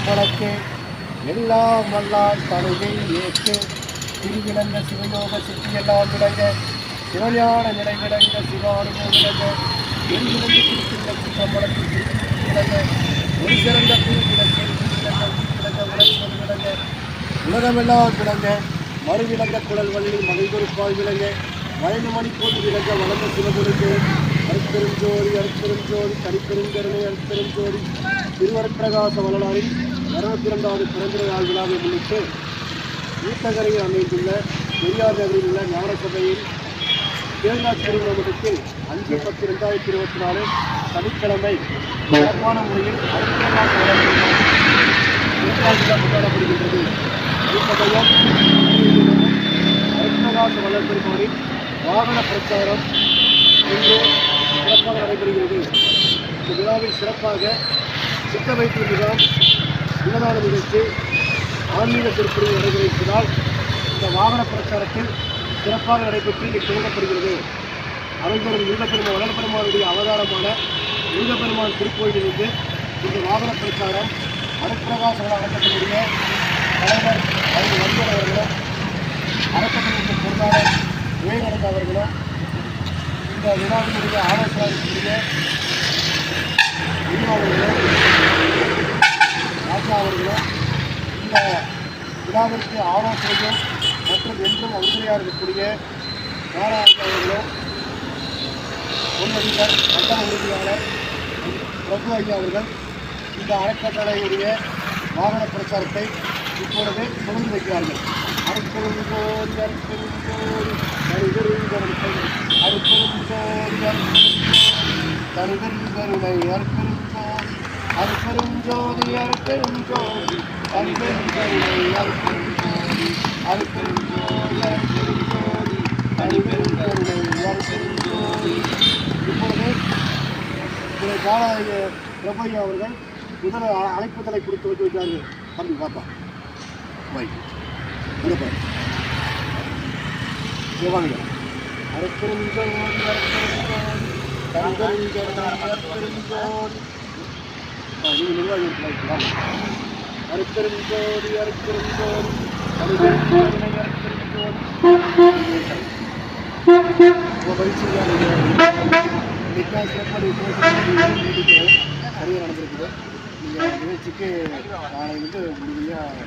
சிற்றம்பலத்தே எல்லாம் வல்லால் தழுகை ஏற்று திருவிளங்க சிவயோக சித்தியெல்லாம் விளங்க சிவஞான நிலை விளங்க சிவானுபவம் விளங்க எங்கிருந்து குறிப்பிட்ட சிற்றம்பலத்தில் விளங்க ஒரு சிறந்த பூவிளங்க விளங்க உலகம் விளங்க உலகமெல்லாம் விளங்க மறுவிளங்க குழல் வள்ளி மகைபொருப்பால் விளங்க வயது மணி போட்டு விளங்க வளர்ந்த சிவகுருக்கு அருட்பெருஞ்சோதி அருட்பெருஞ்சோதி தனிப்பெருங்கருணை அருட்பெருஞ்சோதி திருவரப்பிரகாச வள்ளலாரின் 202வது பிறந்த நாள் விழாவை முன்னிட்டு ஊத்தகரையில் அமைந்துள்ள பெரியார் நகரில் உள்ள ஞானசபையில் தேர்நாள் திருமணத்தில் 5/10/2024 சனிக்கிழமை சிறப்பான முறையில் கொண்டாடப்படுகின்றது. ஊத்தகையம் அருட்பிரகாச வள்ளல் பெருமானின் வாகன பிரச்சாரம் இன்று சிறப்பாக நடைபெறுகிறது. இந்த விழாவில் சிறப்பாக சித்த வைத்திய முகாம், அன்னதான நிகழ்ச்சி, ஆன்மீக சொற்பொழிவு நடைபெறுவதால் இந்த வாகன பிரச்சாரத்தில் சிறப்பாக நடைபெற்று இன்று துவங்கப்படுகிறது. அருள்பெரும் முருகப்பெருமான் வளர்பெருமானுடைய அவதாரமான முருகப்பெருமான் திருக்கோயிலிருந்து இந்த வாகன பிரச்சாரம் அருட்பிரகாசம் அழைக்கக்கூடிய தலைவர் வந்தர் அவர்களும் அறக்கட்டளைக்கு பொருளாளர் விவேகானந்த அவர்களும் இந்த விழாவினுடைய ஆலோசகர்களுடைய அவர்களும் ராஜா அவர்களும் இந்த விழாவிற்கு ஆலோசனையும் மற்றும் என்றும் உறுதுணையாக இருக்கக்கூடிய நாராயண அவர்களும் பொன்னடிகள் மண்டல உறுதியாளர் பிரபு ஐயா அவர்கள் இந்த அறக்கட்டளையுடைய வாகன பிரச்சாரத்தை இப்பொழுது தொடர்ந்து வைக்கிறார்கள். அருட்பெருஞ்சோதி அருட்பெருஞ்சோதி தனிபெருங்கருணை அருட்பெருஞ்சோதி அருட்பெருஞ்சோதி அருட்பெருஞ்சோதி தனிபெருங்கருணை அருட்பெருஞ்சோதி அருட்பெருஞ்சோதி அருட்பெருஞ்சோதி தனிபெருங்கருணை அருட்பெருஞ்சோதி. இப்பொழுது பிரபையா அவர்கள் முதல் அழைப்புதலை கொடுத்து வச்சு வைக்கிறார்கள். தம்பி பாப்பா வை வாங்க. அருட்பெருஞ்சோதி நீங்கள் நிர்வாகி இருக்கலாம். அருட்பெருஞ்சோதி அருட்பெருஞ்சோதி சரியாக நடந்திருக்குது. இந்த நிகழ்ச்சிக்கு நாளை முழுமையாக